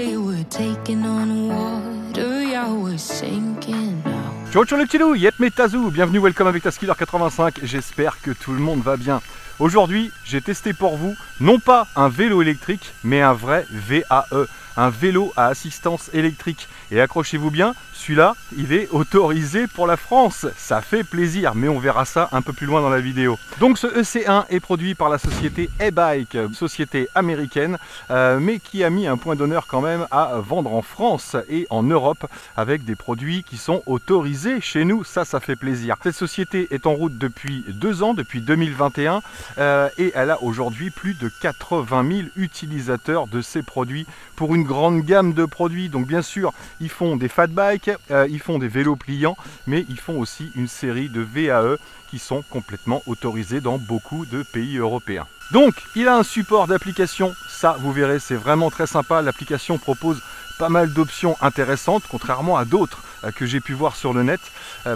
we were taking on water, yeah, we're sinking now. Ciao ciao les petits loups, Yep Metazou, bienvenue, welcome avec Taskiller85, j'espère que tout le monde va bien. Aujourd'hui, j'ai testé pour vous, non pas un vélo électrique, mais un vrai VAE, un vélo à assistance électrique. Et accrochez-vous bien, celui-là, il est autorisé pour la France. Ça fait plaisir, mais on verra ça un peu plus loin dans la vidéo. Donc ce EC1 est produit par la société e-bike, société américaine, mais qui a mis un point d'honneur quand même à vendre en France et en Europe avec des produits qui sont autorisés chez nous. Ça fait plaisir. Cette société est en route depuis 2 ans, depuis 2021, et elle a aujourd'hui plus de 80 000 utilisateurs de ces produits pour une grande gamme de produits. Donc bien sûr, ils font des fat bikes, ils font des vélos pliants, mais ils font aussi une série de VAE qui sont complètement autorisés dans beaucoup de pays européens. Donc, il a un support d'application, ça vous verrez, c'est vraiment très sympa. L'application propose pas mal d'options intéressantes, contrairement à d'autres que j'ai pu voir sur le net,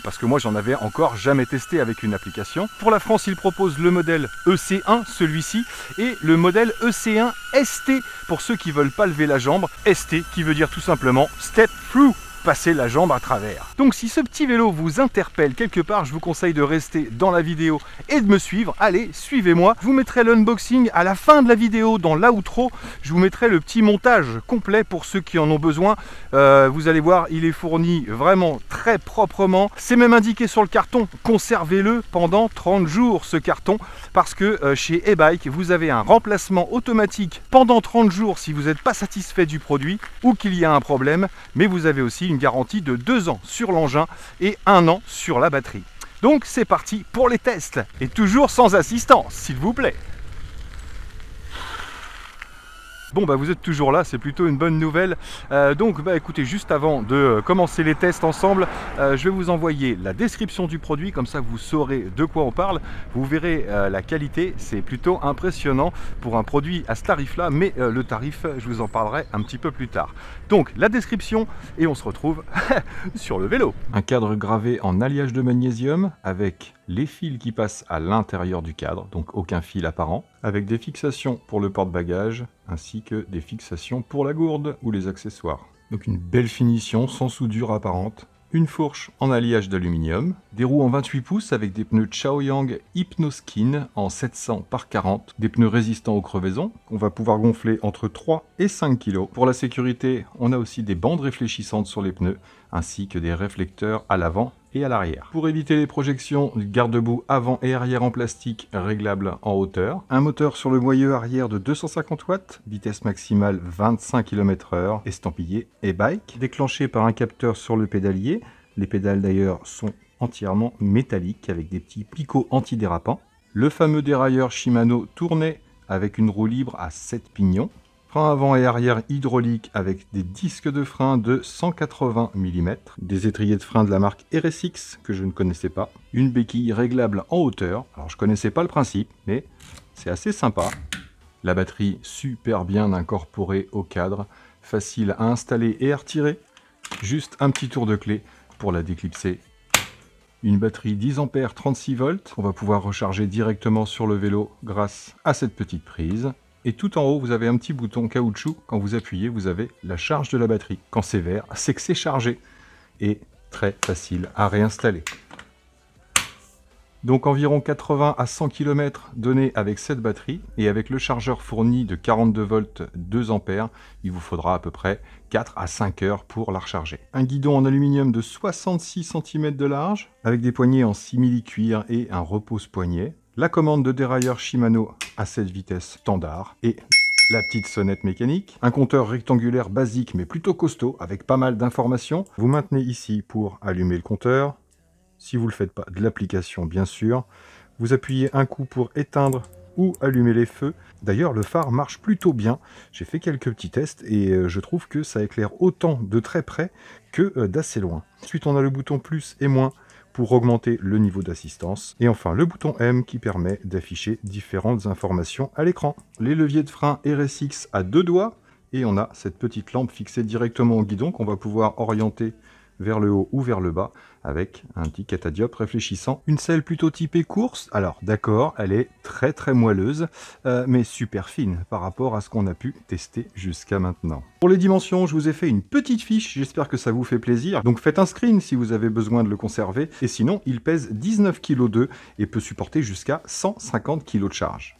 parce que moi j'en avais encore jamais testé avec une application. Pour la France, il propose le modèle EC1, celui-ci, et le modèle EC1 ST, pour ceux qui veulent pas lever la jambe. ST qui veut dire tout simplement Step Through, passer la jambe à travers. Donc si ce petit vélo vous interpelle quelque part, je vous conseille de rester dans la vidéo et de me suivre. Allez, suivez-moi. Je vous mettrai l'unboxing à la fin de la vidéo, dans l'outro. Je vous mettrai le petit montage complet pour ceux qui en ont besoin. Vous allez voir, il est fourni vraiment très proprement. C'est même indiqué sur le carton, conservez-le pendant 30 jours ce carton, parce que chez e-bike, vous avez un remplacement automatique pendant 30 jours si vous n'êtes pas satisfait du produit ou qu'il y a un problème, mais vous avez aussi une garantie de 2 ans sur l'engin et 1 an sur la batterie. Donc c'est parti pour les tests, et toujours sans assistance, s'il vous plaît. Bon bah vous êtes toujours là, c'est plutôt une bonne nouvelle. Donc bah écoutez, juste avant de commencer les tests ensemble, je vais vous envoyer la description du produit, comme ça vous saurez de quoi on parle. Vous verrez la qualité, c'est plutôt impressionnant pour un produit à ce tarif là, mais le tarif, je vous en parlerai un petit peu plus tard. Donc la description, et on se retrouve sur le vélo. Un cadre gravé en alliage de magnésium avec les fils qui passent à l'intérieur du cadre, donc aucun fil apparent, avec des fixations pour le porte-bagages, ainsi que des fixations pour la gourde ou les accessoires. Donc une belle finition sans soudure apparente, une fourche en alliage d'aluminium, des roues en 28 pouces avec des pneus Chaoyang Hypnoskin en 700 par 40, des pneus résistants aux crevaisons, qu'on va pouvoir gonfler entre 3 et 5 kg. Pour la sécurité, on a aussi des bandes réfléchissantes sur les pneus, ainsi que des réflecteurs à l'avant et à l'arrière. Pour éviter les projections, garde-boue avant et arrière en plastique réglable en hauteur. Un moteur sur le moyeu arrière de 250 watts, vitesse maximale 25 km/h, estampillé e-bike, déclenché par un capteur sur le pédalier. Les pédales d'ailleurs sont entièrement métalliques avec des petits picots antidérapants. Le fameux dérailleur Shimano tourné avec une roue libre à 7 pignons. Frein avant et arrière hydraulique avec des disques de frein de 180 mm, des étriers de frein de la marque RSX que je ne connaissais pas, une béquille réglable en hauteur. Alors je connaissais pas le principe, mais c'est assez sympa. La batterie super bien incorporée au cadre, facile à installer et à retirer. Juste un petit tour de clé pour la déclipser. Une batterie 10 ampères 36 volts qu'on va pouvoir recharger directement sur le vélo grâce à cette petite prise. Et tout en haut, vous avez un petit bouton caoutchouc. Quand vous appuyez, vous avez la charge de la batterie. Quand c'est vert, c'est que c'est chargé. Et très facile à réinstaller. Donc environ 80 à 100 km donnés avec cette batterie. Et avec le chargeur fourni de 42 volts 2 ampères, il vous faudra à peu près 4 à 5 heures pour la recharger. Un guidon en aluminium de 66 cm de large, avec des poignées en simili-cuir et un repose-poignet. La commande de dérailleur Shimano à 7 vitesses standard et la petite sonnette mécanique. Un compteur rectangulaire basique mais plutôt costaud avec pas mal d'informations. Vous maintenez ici pour allumer le compteur. Si vous ne le faites pas, de l'application bien sûr. Vous appuyez un coup pour éteindre ou allumer les feux. D'ailleurs, le phare marche plutôt bien. J'ai fait quelques petits tests et je trouve que ça éclaire autant de très près que d'assez loin. Ensuite, on a le bouton plus et moins pour augmenter le niveau d'assistance. Et enfin, le bouton M qui permet d'afficher différentes informations à l'écran. Les leviers de frein RSX à 2 doigts. Et on a cette petite lampe fixée directement au guidon qu'on va pouvoir orienter vers le haut ou vers le bas, avec un petit catadiop réfléchissant. Une selle plutôt typée course, alors d'accord, elle est très moelleuse, mais super fine par rapport à ce qu'on a pu tester jusqu'à maintenant. Pour les dimensions, je vous ai fait une petite fiche, j'espère que ça vous fait plaisir. Donc faites un screen si vous avez besoin de le conserver, et sinon il pèse 19,2 kg et peut supporter jusqu'à 150 kg de charge.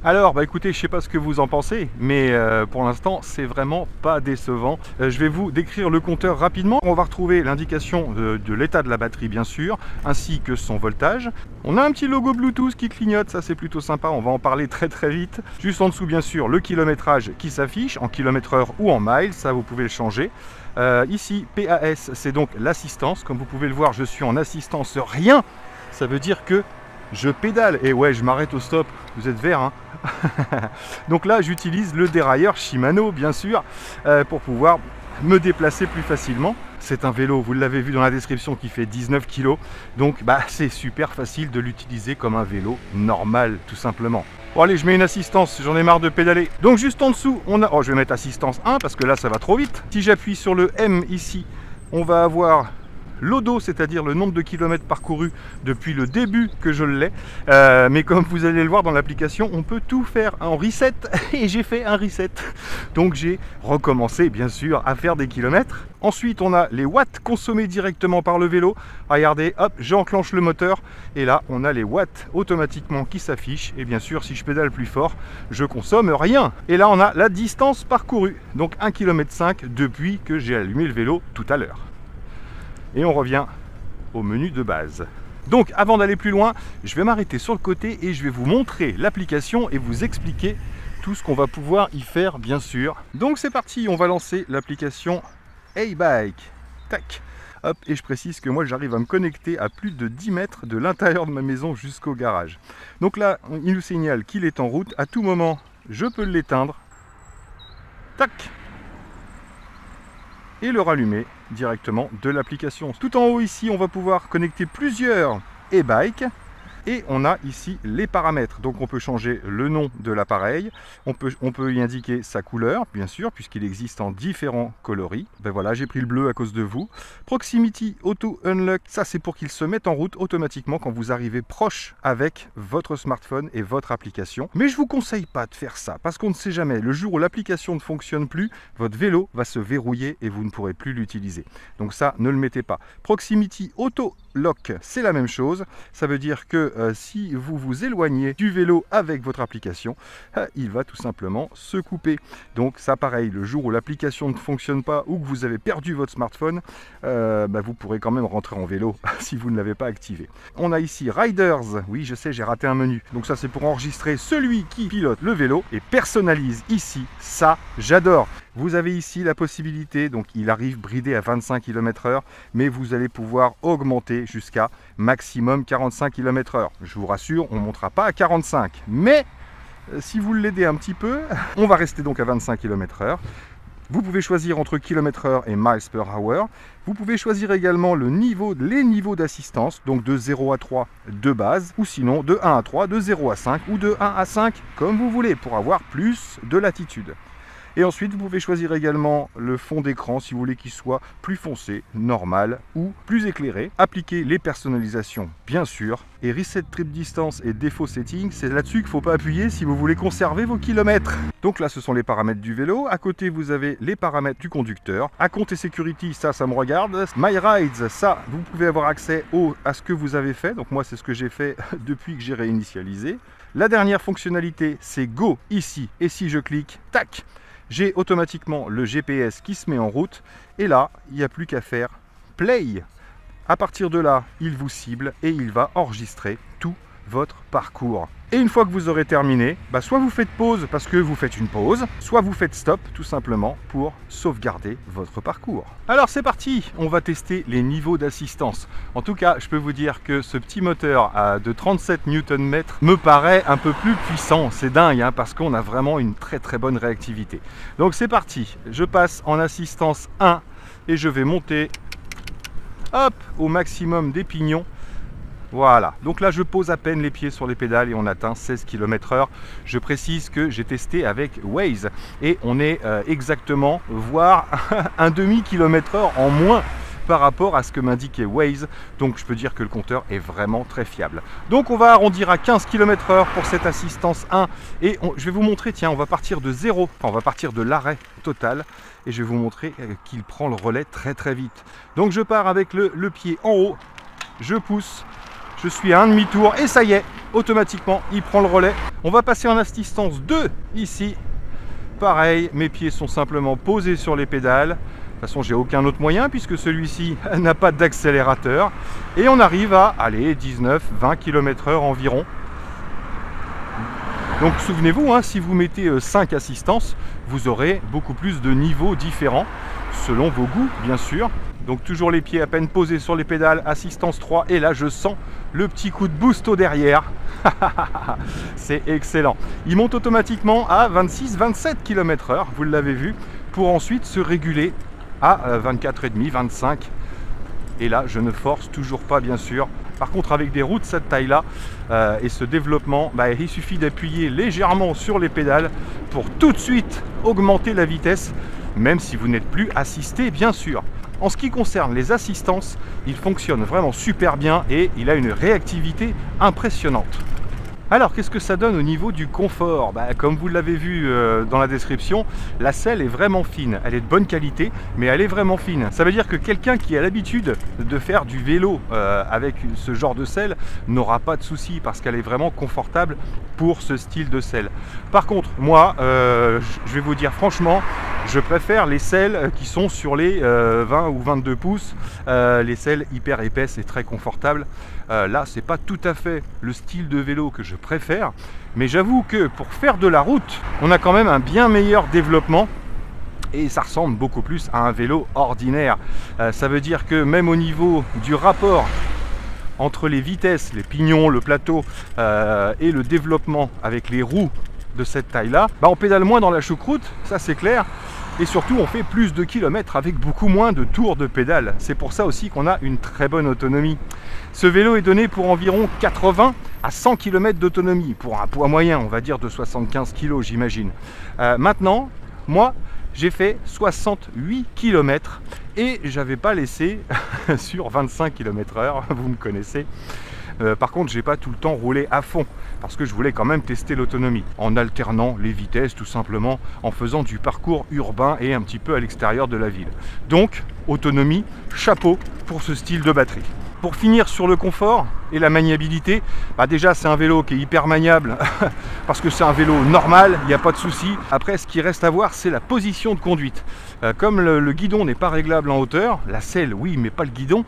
Alors, bah écoutez, je sais pas ce que vous en pensez, mais pour l'instant, c'est vraiment pas décevant. Je vais vous décrire le compteur rapidement. On va retrouver l'indication de l'état de la batterie, bien sûr, ainsi que son voltage. On a un petit logo Bluetooth qui clignote, ça c'est plutôt sympa, on va en parler très vite. Juste en dessous, bien sûr, le kilométrage qui s'affiche en km/h ou en miles, ça vous pouvez le changer. Ici, PAS, c'est donc l'assistance. Comme vous pouvez le voir, je suis en assistance rien. Ça veut dire que je pédale, et ouais, je m'arrête au stop, vous êtes vert, hein. Donc là, j'utilise le dérailleur Shimano, bien sûr, pour pouvoir me déplacer plus facilement. C'est un vélo, vous l'avez vu dans la description, qui fait 19 kg, donc bah, c'est super facile de l'utiliser comme un vélo normal, tout simplement. Bon allez, je mets une assistance, j'en ai marre de pédaler. Donc juste en dessous, on a... Oh, je vais mettre assistance 1, parce que là, ça va trop vite. Si j'appuie sur le M ici, on va avoir l'odo, c'est-à-dire le nombre de kilomètres parcourus depuis le début que je l'ai. Mais comme vous allez le voir dans l'application, on peut tout faire en reset, et j'ai fait un reset. Donc j'ai recommencé, bien sûr, à faire des kilomètres. Ensuite, on a les watts consommés directement par le vélo. Regardez, hop, j'enclenche le moteur, et là, on a les watts automatiquement qui s'affichent. Et bien sûr, si je pédale plus fort, je consomme rien. Et là, on a la distance parcourue, donc 1,5 km depuis que j'ai allumé le vélo tout à l'heure. Et on revient au menu de base. Donc avant d'aller plus loin, je vais m'arrêter sur le côté et je vais vous montrer l'application et vous expliquer tout ce qu'on va pouvoir y faire, bien sûr. Donc c'est parti, on va lancer l'application Hey-Bike. Tac. Hop, et je précise que moi j'arrive à me connecter à plus de 10 mètres de l'intérieur de ma maison jusqu'au garage. Donc là, il nous signale qu'il est en route. À tout moment, je peux l'éteindre. Tac. Et le rallumer directement de l'application. Tout en haut ici, on va pouvoir connecter plusieurs e-bikes. Et on a ici les paramètres. Donc on peut changer le nom de l'appareil. On peut y indiquer sa couleur, bien sûr, puisqu'il existe en différents coloris. Ben voilà, j'ai pris le bleu à cause de vous. Proximity Auto Unlock, ça c'est pour qu'il se mette en route automatiquement quand vous arrivez proche avec votre smartphone et votre application. Mais je vous conseille pas de faire ça, parce qu'on ne sait jamais. Le jour où l'application ne fonctionne plus, votre vélo va se verrouiller et vous ne pourrez plus l'utiliser. Donc ça, ne le mettez pas. Proximity Auto Lock, c'est la même chose. Ça veut dire que si vous vous éloignez du vélo avec votre application, il va tout simplement se couper. Donc ça pareil, le jour où l'application ne fonctionne pas ou que vous avez perdu votre smartphone, vous pourrez quand même rentrer en vélo si vous ne l'avez pas activé. On a ici Riders, oui je sais j'ai raté un menu, donc ça c'est pour enregistrer celui qui pilote le vélo et personnalise ici, ça j'adore. Vous avez ici la possibilité, donc il arrive bridé à 25 km/h, mais vous allez pouvoir augmenter jusqu'à maximum 45 km/h. Je vous rassure, on ne montera pas à 45, mais si vous l'aidez un petit peu, on va rester donc à 25 km/h. Vous pouvez choisir entre km/h et miles per hour. Vous pouvez choisir également les niveaux d'assistance, donc de 0 à 3 de base, ou sinon de 1 à 3, de 0 à 5 ou de 1 à 5, comme vous voulez, pour avoir plus de latitude. Et ensuite, vous pouvez choisir également le fond d'écran si vous voulez qu'il soit plus foncé, normal ou plus éclairé. Appliquer les personnalisations, bien sûr. Et Reset Trip Distance et Défaut Setting, c'est là-dessus qu'il ne faut pas appuyer si vous voulez conserver vos kilomètres. Donc là, ce sont les paramètres du vélo. À côté, vous avez les paramètres du conducteur. Account et Security, ça me regarde. My Rides, ça, vous pouvez avoir accès à ce que vous avez fait. Donc moi, c'est ce que j'ai fait depuis que j'ai réinitialisé. La dernière fonctionnalité, c'est Go ici. Et si je clique, tac, j'ai automatiquement le GPS qui se met en route. Et là, il n'y a plus qu'à faire Play. À partir de là, il vous cible et il va enregistrer tout votre parcours. Et une fois que vous aurez terminé, soit vous faites pause parce que vous faites une pause, soit vous faites stop tout simplement pour sauvegarder votre parcours. Alors c'est parti, on va tester les niveaux d'assistance. En tout cas, je peux vous dire que ce petit moteur de 37 Nm me paraît un peu plus puissant. C'est dingue hein, parce qu'on a vraiment une très bonne réactivité. Donc c'est parti, je passe en assistance 1 et je vais monter hop, au maximum des pignons. Voilà, donc là je pose à peine les pieds sur les pédales et on atteint 16 km/h. Je précise que j'ai testé avec Waze et on est exactement, voire un demi km/h en moins par rapport à ce que m'indiquait Waze. Donc je peux dire que le compteur est vraiment très fiable. Donc on va arrondir à 15 km/h pour cette assistance 1. Et je vais vous montrer, tiens, on va partir de zéro, enfin on va partir de l'arrêt total. Et je vais vous montrer qu'il prend le relais très très vite. Donc je pars avec le pied en haut, je pousse, je suis à un demi-tour et ça y est, automatiquement il prend le relais. On va passer en assistance 2 ici. Pareil, mes pieds sont simplement posés sur les pédales. De toute façon, j'ai aucun autre moyen puisque celui-ci n'a pas d'accélérateur. Et on arrive à, allez, 19-20 km/h environ. Donc souvenez-vous, hein, si vous mettez 5 assistances, vous aurez beaucoup plus de niveaux différents, selon vos goûts bien sûr. Donc toujours les pieds à peine posés sur les pédales, assistance 3, et là je sens le petit coup de boost au derrière. C'est excellent. Il monte automatiquement à 26-27 km/h, vous l'avez vu, pour ensuite se réguler à 24,5, 25. Et là je ne force toujours pas bien sûr. Par contre, avec des roues de cette taille-là et ce développement, il suffit d'appuyer légèrement sur les pédales pour tout de suite augmenter la vitesse, même si vous n'êtes plus assisté, bien sûr. En ce qui concerne les assistances, il fonctionne vraiment super bien et il a une réactivité impressionnante. Alors, qu'est-ce que ça donne au niveau du confort? Comme vous l'avez vu dans la description, la selle est vraiment fine. Elle est de bonne qualité, mais elle est vraiment fine. Ça veut dire que quelqu'un qui a l'habitude de faire du vélo avec ce genre de selle n'aura pas de souci parce qu'elle est vraiment confortable pour ce style de selle. Par contre, moi, je vais vous dire franchement, je préfère les selles qui sont sur les 20 ou 22 pouces, les selles hyper épaisses et très confortables. Là, c'est pas tout à fait le style de vélo que je préfère, mais j'avoue que pour faire de la route, on a quand même un bien meilleur développement et ça ressemble beaucoup plus à un vélo ordinaire. Ça veut dire que même au niveau du rapport entre les vitesses, les pignons, le plateau et le développement avec les roues de cette taille-là, on pédale moins dans la choucroute, ça c'est clair. Et surtout, on fait plus de kilomètres avec beaucoup moins de tours de pédale. C'est pour ça aussi qu'on a une très bonne autonomie. Ce vélo est donné pour environ 80 à 100 km d'autonomie, pour un poids moyen, on va dire de 75 kg, j'imagine. Maintenant, moi, j'ai fait 68 km et j'avais pas laissé sur 25 km/h, vous me connaissez. Par contre, j'ai pas tout le temps roulé à fond parce que je voulais quand même tester l'autonomie en alternant les vitesses, tout simplement en faisant du parcours urbain et un petit peu à l'extérieur de la ville. Donc, autonomie, chapeau pour ce style de batterie. Pour finir sur le confort et la maniabilité, déjà c'est un vélo qui est hyper maniable parce que c'est un vélo normal, il n'y a pas de souci. Après, ce qui reste à voir, c'est la position de conduite. Comme le guidon n'est pas réglable en hauteur, la selle oui, mais pas le guidon,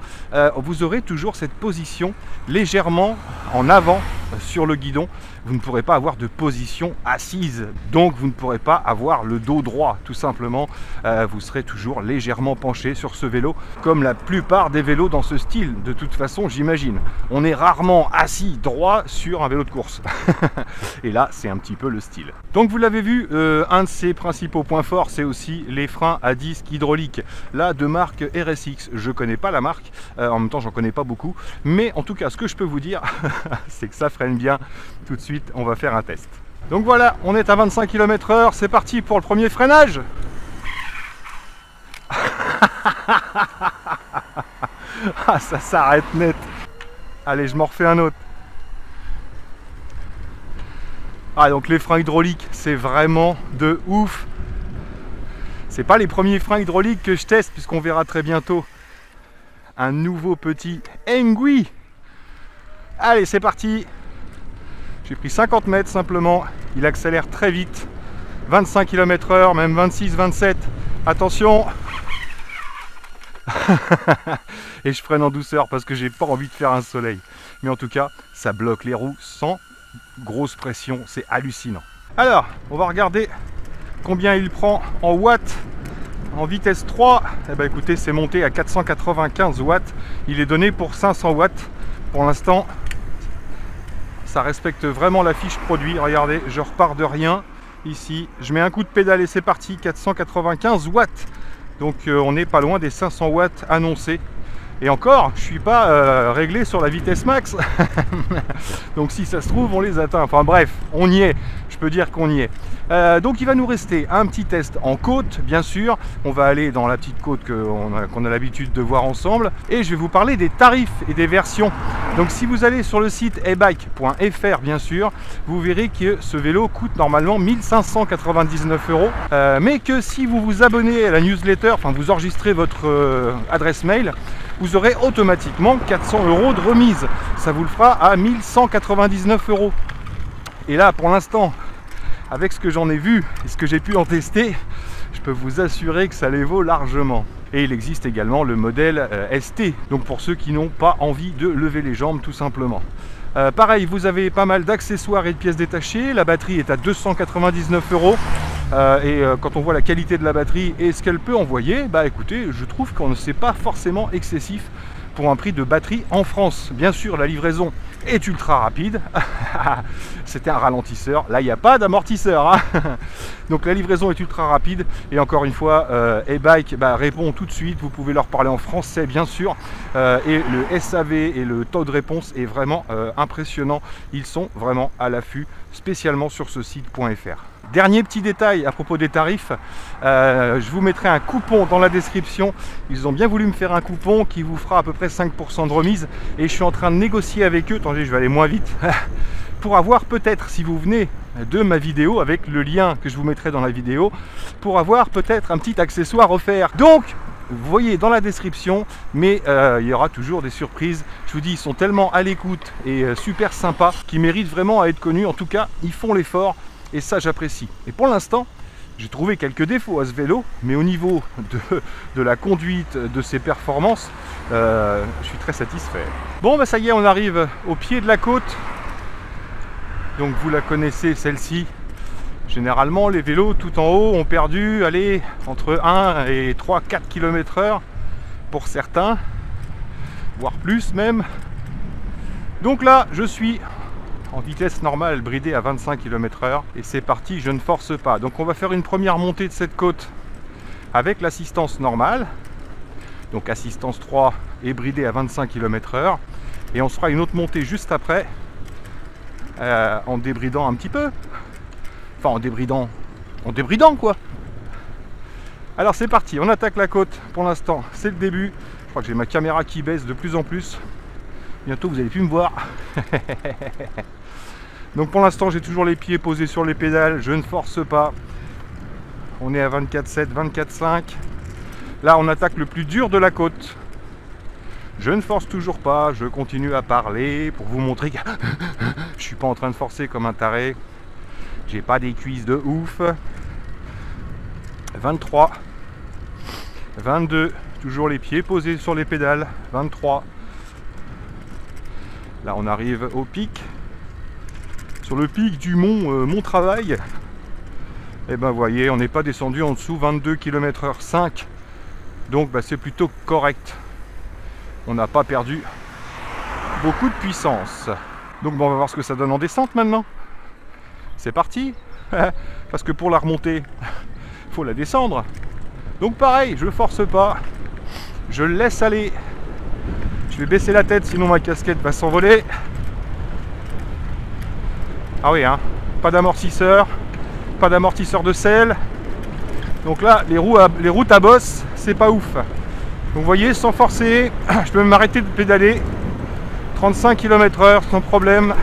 vous aurez toujours cette position légèrement en avant sur le guidon. Vous ne pourrez pas avoir de position assise, donc vous ne pourrez pas avoir le dos droit, tout simplement. Vous serez toujours légèrement penché sur ce vélo, comme la plupart des vélos dans ce style. De toute façon, j'imagine. On est rarement assis droit sur un vélo de course. Et là, c'est un petit peu le style. Donc vous l'avez vu, un de ses principaux points forts, c'est aussi les freins à disque hydraulique. Là, de marque RSX. Je connais pas la marque, en même temps, j'en connais pas beaucoup. Mais en tout cas, ce que je peux vous dire, c'est que ça freine bien. Tout de suite, on va faire un test. Donc voilà, on est à 25 km/h. C'est parti pour le premier freinage. Ah, ça s'arrête net. Allez, je m'en refais un autre. Ah, donc les freins hydrauliques, c'est vraiment de ouf. C'est pas les premiers freins hydrauliques que je teste, puisqu'on verra très bientôt un nouveau petit Engui. Allez, c'est parti. J'ai pris 50 mètres simplement. Il accélère très vite. 25 km/h, même 26, 27. Attention. Et je freine en douceur parce que j'ai pas envie de faire un soleil. Mais en tout cas, ça bloque les roues sans grosse pression. C'est hallucinant. Alors, on va regarder combien il prend en watts. En vitesse 3, eh ben écoutez, c'est monté à 495 watts. Il est donné pour 500 watts. Pour l'instant, ça respecte vraiment la fiche produit. Regardez, je repars de rien. Ici, je mets un coup de pédale et c'est parti. 495 watts. Donc on n'est pas loin des 500 watts annoncés. Et encore, je suis pas réglé sur la vitesse max. Donc si ça se trouve, on les atteint. Enfin bref, on y est. Je peux dire qu'on y est. Donc il va nous rester un petit test en côte, bien sûr. On va aller dans la petite côte qu'on a l'habitude de voir ensemble. Et je vais vous parler des tarifs et des versions. Donc si vous allez sur le site ebike.fr, bien sûr, vous verrez que ce vélo coûte normalement 1599 €. Mais que si vous vous abonnez à la newsletter, enfin vous enregistrez votre adresse mail, vous aurez automatiquement 400 € de remise. Ça vous le fera à 1199 €. Et là, pour l'instant, avec ce que j'en ai vu et ce que j'ai pu en tester, je peux vous assurer que ça les vaut largement. Et il existe également le modèle ST, donc pour ceux qui n'ont pas envie de lever les jambes tout simplement. Pareil, vous avez pas mal d'accessoires et de pièces détachées. La batterie est à 299 €. Et quand on voit la qualité de la batterie et ce qu'elle peut envoyer, bah écoutez, je trouve qu'on ne sait pas forcément excessif pour un prix de batterie en France. Bien sûr, la livraison est ultra rapide. C'était un ralentisseur. Là, il n'y a pas d'amortisseur. Hein. Donc la livraison est ultra rapide. Et encore une fois, ebike répond tout de suite. Vous pouvez leur parler en français, bien sûr. Et le SAV et le taux de réponse est vraiment impressionnant. Ils sont vraiment à l'affût, spécialement sur ce site.fr. Dernier petit détail à propos des tarifs, je vous mettrai un coupon dans la description. Ils ont bien voulu me faire un coupon qui vous fera à peu près 5% de remise. Et je suis en train de négocier avec eux, attendez, je vais aller moins vite, pour avoir peut-être, si vous venez de ma vidéo, avec le lien que je vous mettrai dans la vidéo, pour avoir peut-être un petit accessoire offert. Donc, vous voyez dans la description, mais il y aura toujours des surprises. Je vous dis, ils sont tellement à l'écoute et super sympas qu'ils méritent vraiment à être connus. En tout cas, ils font l'effort. Et ça, j'apprécie. Et pour l'instant, j'ai trouvé quelques défauts à ce vélo, mais au niveau de la conduite, de ses performances, je suis très satisfait. Bon, bah ça y est, on arrive au pied de la côte. Donc vous la connaissez, celle-ci. Généralement, les vélos tout en haut ont perdu, allez, entre 1 et 3-4 km/h pour certains, voire plus même. Donc là, je suis en vitesse normale, bridé à 25 km/h, et c'est parti, je ne force pas. Donc on va faire une première montée de cette côte avec l'assistance normale, donc assistance 3 et bridé à 25 km/h, et on se fera une autre montée juste après en débridant un petit peu, enfin en débridant quoi. Alors c'est parti, on attaque la côte. Pour l'instant c'est le début. Je crois que j'ai ma caméra qui baisse de plus en plus. Bientôt vous allez plus me voir. Donc pour l'instant j'ai toujours les pieds posés sur les pédales, je ne force pas. On est à 24,7, 24,5. Là on attaque le plus dur de la côte. Je ne force toujours pas, je continue à parler pour vous montrer que je suis pas en train de forcer comme un taré. J'ai pas des cuisses de ouf. 23, 22, toujours les pieds posés sur les pédales. 23. Là on arrive au pic. Sur le pic du mont Travail. Et ben vous voyez, on n'est pas descendu en dessous, 22 km/h 5. Donc c'est plutôt correct. On n'a pas perdu beaucoup de puissance. Donc on va voir ce que ça donne en descente maintenant. C'est parti. Parce que pour la remonter, il faut la descendre. Donc pareil, je force pas. Je le laisse aller. Je vais baisser la tête, sinon ma casquette va s'envoler. Ah oui, hein, pas d'amortisseur de selle. Donc là, les routes à bosse, c'est pas ouf. Donc vous voyez, sans forcer, je peux m'arrêter de pédaler. 35 km/h sans problème.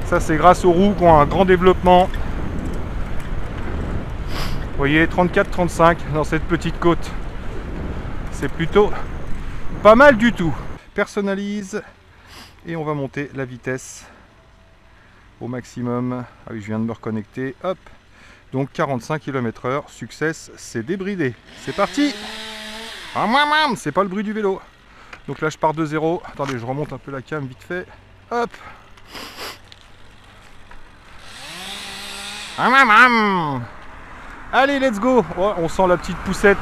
Ça, c'est grâce aux roues qui ont un grand développement. Vous voyez, 34-35 dans cette petite côte. C'est plutôt pas mal du tout. Personnalise et on va monter la vitesse au maximum. Ah oui, je viens de me reconnecter. Hop. Donc 45 km/h. Success, c'est débridé. C'est parti. C'est pas le bruit du vélo. Donc là, je pars de 0. Attendez, je remonte un peu la cam vite fait. Hop. Allez, let's go. Oh, on sent la petite poussette.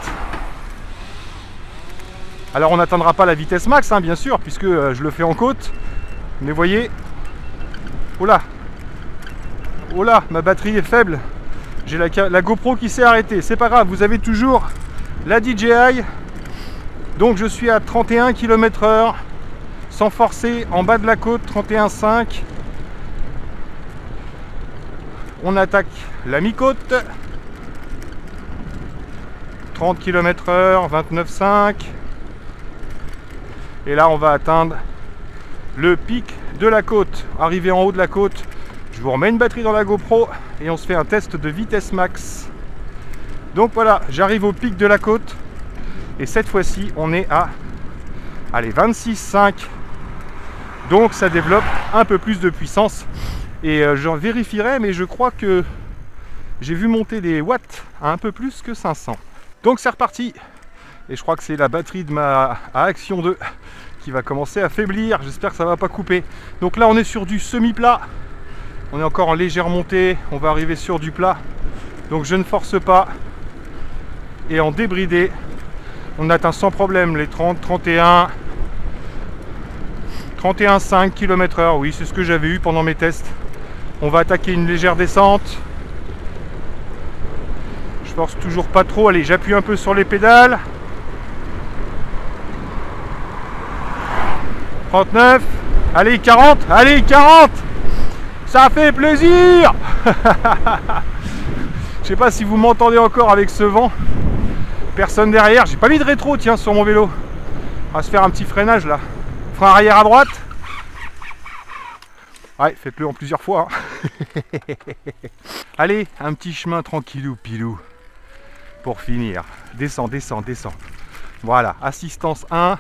Alors, on n'atteindra pas la vitesse max, hein, bien sûr, puisque je le fais en côte. Mais voyez. Oh là. Oh là, ma batterie est faible. J'ai la GoPro qui s'est arrêtée. C'est pas grave, vous avez toujours la DJI Donc je suis à 31 km/h, sans forcer, en bas de la côte, 31,5. On attaque la mi-côte. 30 km/h, 29,5. Et là, on va atteindre le pic de la côte. Arrivé en haut de la côte, je vous remets une batterie dans la GoPro et on se fait un test de vitesse max. Donc voilà, j'arrive au pic de la côte et cette fois-ci, on est à 26,5. Donc ça développe un peu plus de puissance et je vérifierai, mais je crois que j'ai vu monter les watts à un peu plus que 500. Donc c'est reparti et je crois que c'est la batterie de ma Action 2 qui va commencer à faiblir. J'espère que ça va pas couper. Donc là on est sur du semi-plat, on est encore en légère montée, on va arriver sur du plat, donc je ne force pas et en débridé on atteint sans problème les 30, 31, 31,5 km/h. Oui, c'est ce que j'avais eu pendant mes tests. On va attaquer une légère descente. Je force toujours pas trop. Allez, j'appuie un peu sur les pédales. 39. Allez, 40. Allez, 40. Ça fait plaisir. Je sais pas si vous m'entendez encore avec ce vent. Personne derrière. J'ai pas mis de rétro, tiens, sur mon vélo. On va se faire un petit freinage là. Frein arrière à droite. Ouais, faites-le en plusieurs fois. Hein. Allez, un petit chemin tranquillou pilou. Pour finir. Descends, descends, descends. Voilà, assistance 1.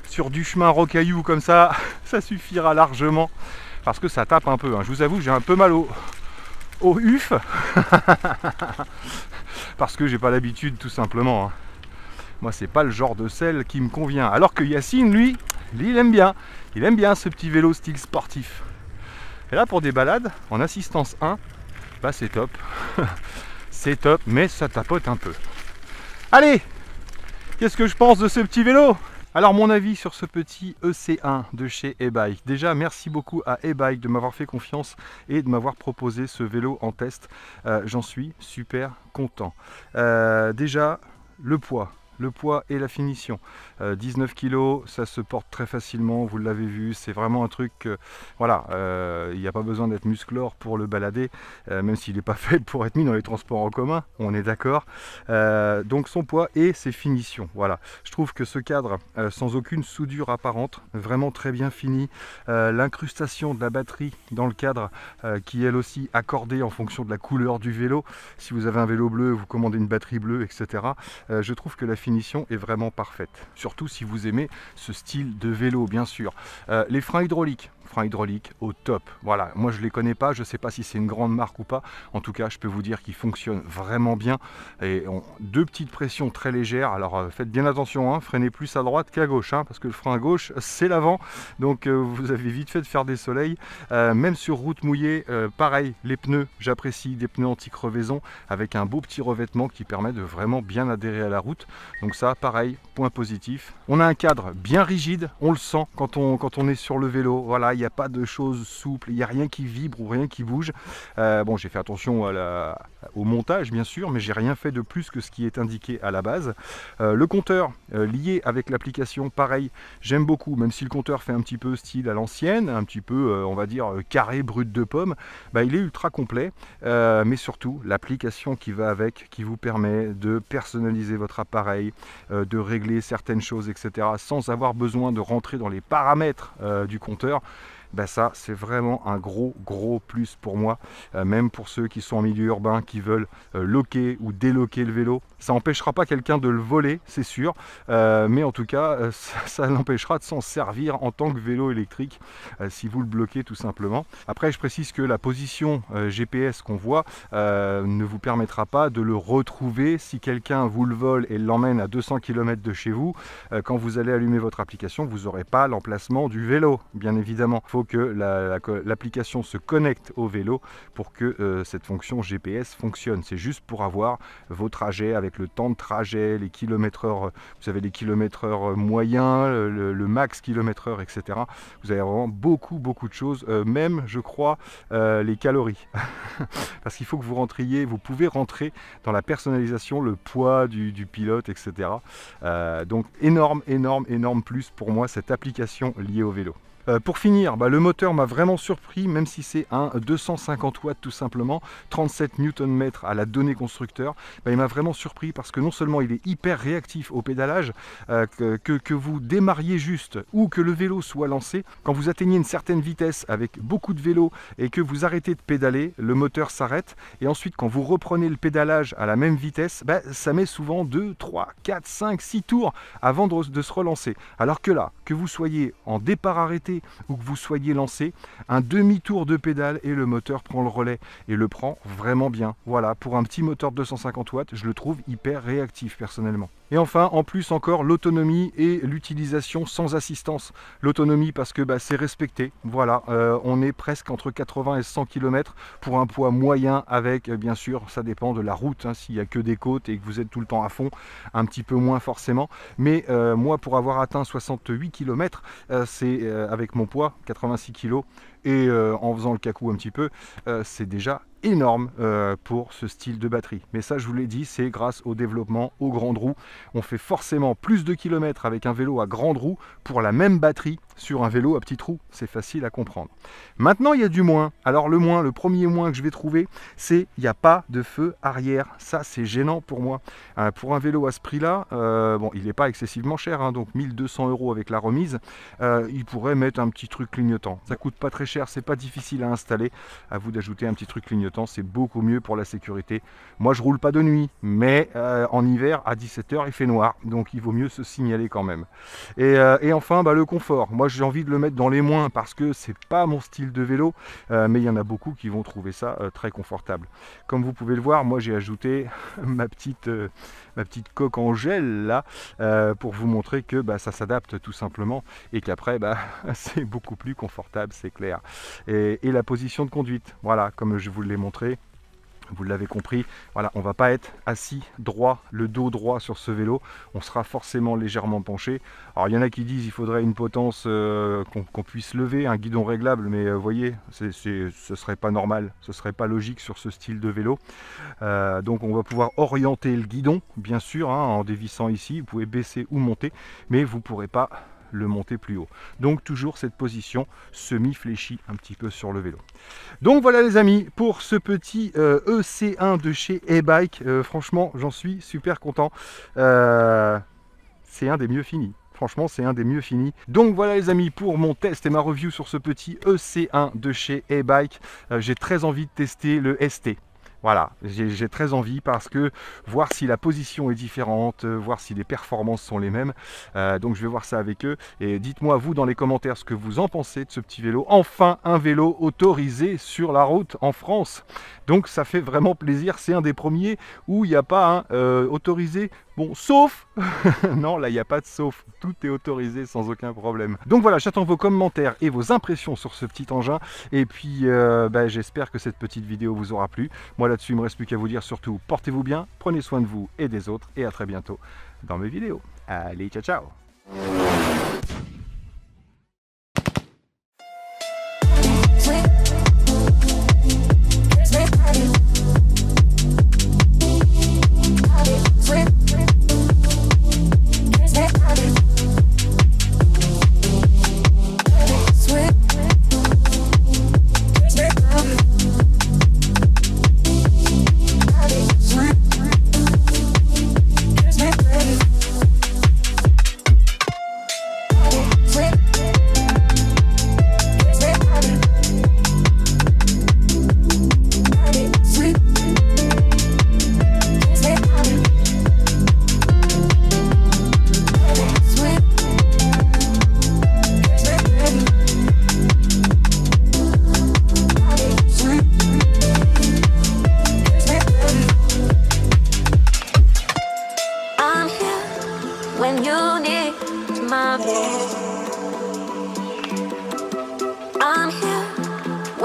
Sur du chemin rocaillou comme ça, ça suffira largement. Parce que ça tape un peu. Hein. Je vous avoue, j'ai un peu mal au UF. Parce que j'ai pas l'habitude tout simplement. Hein. Moi, c'est pas le genre de selle qui me convient. Alors que Yacine, lui, il aime bien. Il aime bien ce petit vélo style sportif. Et là, pour des balades, en assistance 1, bah c'est top. C'est top, mais ça tapote un peu. Allez, qu'est-ce que je pense de ce petit vélo? Alors, mon avis sur ce petit EC1 de chez E-Bike. Déjà, merci beaucoup à E-Bike de m'avoir fait confiance et de m'avoir proposé ce vélo en test. J'en suis super content. Déjà, le poids et la finition. 19 kg, ça se porte très facilement, vous l'avez vu, c'est vraiment un truc, voilà, il n'y a pas besoin d'être musclore pour le balader, même s'il n'est pas fait pour être mis dans les transports en commun, on est d'accord. Donc son poids et ses finitions, voilà. Je trouve que ce cadre, sans aucune soudure apparente, vraiment très bien fini, l'incrustation de la batterie dans le cadre, qui elle aussi accordée en fonction de la couleur du vélo. Si vous avez un vélo bleu, vous commandez une batterie bleue, etc. Je trouve que la finition est vraiment parfaite. Surtout si vous aimez ce style de vélo, bien sûr. Les freins hydrauliques au top. Voilà, moi je les connais pas, je sais pas si c'est une grande marque ou pas. En tout cas, je peux vous dire qu'ils fonctionnent vraiment bien et ont deux petites pressions très légères. Alors faites bien attention, hein, freinez plus à droite qu'à gauche, hein, parce que le frein à gauche c'est l'avant, donc vous avez vite fait de faire des soleils. Même sur route mouillée, pareil, les pneus, j'apprécie des pneus anti-crevaison avec un beau petit revêtement qui permet de vraiment bien adhérer à la route. Donc ça, pareil, point positif. On a un cadre bien rigide, on le sent quand on est sur le vélo. Voilà, il n'y a pas de choses souples, il n'y a rien qui vibre ou rien qui bouge. Bon, j'ai fait attention au montage, bien sûr, mais j'ai rien fait de plus que ce qui est indiqué à la base. Le compteur lié avec l'application, pareil, j'aime beaucoup, même si le compteur fait un petit peu style à l'ancienne, un petit peu, on va dire, carré, brut de pomme, bah, il est ultra complet, mais surtout l'application qui va avec, qui vous permet de personnaliser votre appareil, de régler certaines choses, etc., sans avoir besoin de rentrer dans les paramètres du compteur. Ben ça, c'est vraiment un gros plus pour moi, même pour ceux qui sont en milieu urbain, qui veulent loquer ou déloquer le vélo. Ça n'empêchera pas quelqu'un de le voler, c'est sûr, mais en tout cas, ça l'empêchera de s'en servir en tant que vélo électrique, si vous le bloquez tout simplement. Après, je précise que la position GPS qu'on voit ne vous permettra pas de le retrouver si quelqu'un vous le vole et l'emmène à 200 km de chez vous. Quand vous allez allumer votre application, vous n'aurez pas l'emplacement du vélo, bien évidemment. Il faut que l'application se connecte au vélo pour que cette fonction GPS fonctionne. C'est juste pour avoir vos trajets avec le temps de trajet, les kilomètres heure, vous savez les kilomètres heure moyens, le max kilomètre heure, etc. Vous avez vraiment beaucoup de choses, même je crois les calories. Parce qu'il faut que vous rentriez, vous pouvez rentrer dans la personnalisation, le poids du pilote, etc. Donc énorme plus pour moi cette application liée au vélo. Pour finir, le moteur m'a vraiment surpris, même si c'est un 250 watts tout simplement, 37 Nm à la donnée constructeur. Il m'a vraiment surpris parce que non seulement il est hyper réactif au pédalage, que vous démarriez juste ou que le vélo soit lancé, quand vous atteignez une certaine vitesse avec beaucoup de vélo et que vous arrêtez de pédaler, le moteur s'arrête et ensuite quand vous reprenez le pédalage à la même vitesse, ça met souvent 2, 3, 4, 5, 6 tours avant de se relancer. Alors que là, que vous soyez en départ arrêté ou que vous soyez lancé, un demi-tour de pédale et le moteur prend le relais et le prend vraiment bien. Voilà, pour un petit moteur de 250 watts, je le trouve hyper réactif personnellement. Et enfin, en plus encore, l'autonomie et l'utilisation sans assistance. L'autonomie parce que c'est respecté. Voilà, on est presque entre 80 et 100 km pour un poids moyen avec, bien sûr, ça dépend de la route. S'il n'y a que des côtes et que vous êtes tout le temps à fond, un petit peu moins forcément. Mais moi, pour avoir atteint 68 km, c'est avec mon poids, 86 kg, et en faisant le cacou un petit peu, c'est déjà énorme pour ce style de batterie. Mais ça, je vous l'ai dit, c'est grâce au développement aux grandes roues. On fait forcément plus de kilomètres avec un vélo à grande roue pour la même batterie sur un vélo à petite roue. C'est facile à comprendre. Maintenant, il y a du moins. Alors le premier moins que je vais trouver, c'est il n'y a pas de feu arrière. Ça, c'est gênant pour moi. Pour un vélo à ce prix-là, bon, il n'est pas excessivement cher, donc 1200 € avec la remise. Il pourrait mettre un petit truc clignotant. Ça coûte pas très cher, c'est pas difficile à installer. À vous d'ajouter un petit truc clignotant. C'est beaucoup mieux pour la sécurité. Moi, je roule pas de nuit, mais en hiver, à 17 h, il fait noir. Donc, il vaut mieux se signaler quand même. Et enfin, le confort. Moi, j'ai envie de le mettre dans les moins parce que c'est pas mon style de vélo. Mais il y en a beaucoup qui vont trouver ça très confortable. Comme vous pouvez le voir, moi, j'ai ajouté ma petite coque en gel là pour vous montrer que ça s'adapte tout simplement et qu'après, c'est beaucoup plus confortable, c'est clair. Et la position de conduite, voilà, comme je vous l'ai montré, vous l'avez compris, voilà, on va pas être assis droit, le dos droit sur ce vélo, on sera forcément légèrement penché. Alors il y en a qui disent qu'il faudrait une potence qu'on puisse lever, un guidon réglable, mais vous voyez, ce serait pas normal, ce serait pas logique sur ce style de vélo. Donc on va pouvoir orienter le guidon, bien sûr, en dévissant ici, vous pouvez baisser ou monter, mais vous pourrez pas le monter plus haut. Donc toujours cette position semi-fléchie un petit peu sur le vélo. Donc voilà les amis, pour ce petit EC1 de chez E-Bike, franchement j'en suis super content. C'est un des mieux finis. Franchement, c'est un des mieux finis. Donc voilà les amis, pour mon test et ma review sur ce petit EC1 de chez E-Bike, j'ai très envie de tester le ST. Voilà, j'ai très envie parce que voir si la position est différente, voir si les performances sont les mêmes. Donc je vais voir ça avec eux. Et dites-moi vous dans les commentaires ce que vous en pensez de ce petit vélo. Enfin un vélo autorisé sur la route en France. Donc ça fait vraiment plaisir. C'est un des premiers où il n'y a pas autorisé. Bon, sauf, non, là, il n'y a pas de sauf. Tout est autorisé sans aucun problème. Donc voilà, j'attends vos commentaires et vos impressions sur ce petit engin. Et puis, j'espère que cette petite vidéo vous aura plu. Moi, là-dessus, il ne me reste plus qu'à vous dire surtout, portez-vous bien, prenez soin de vous et des autres. Et à très bientôt dans mes vidéos. Allez, ciao, ciao! When you need my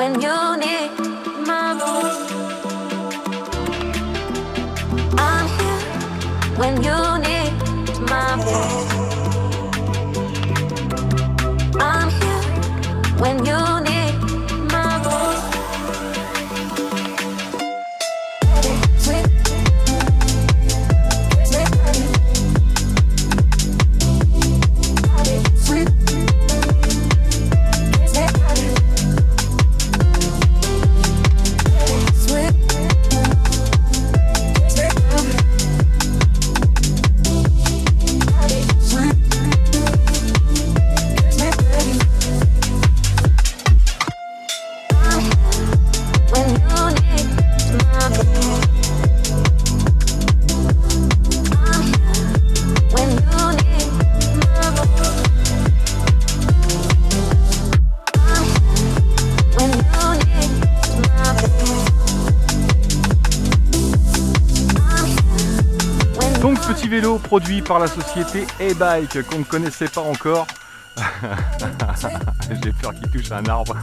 when you need my voice. I'm here when you need my voice. I'm here when you need my voice. Sweet. Sweet. Donc petit vélo produit par la société E-Bike qu'on ne connaissait pas encore. J'ai peur qu'il touche un arbre.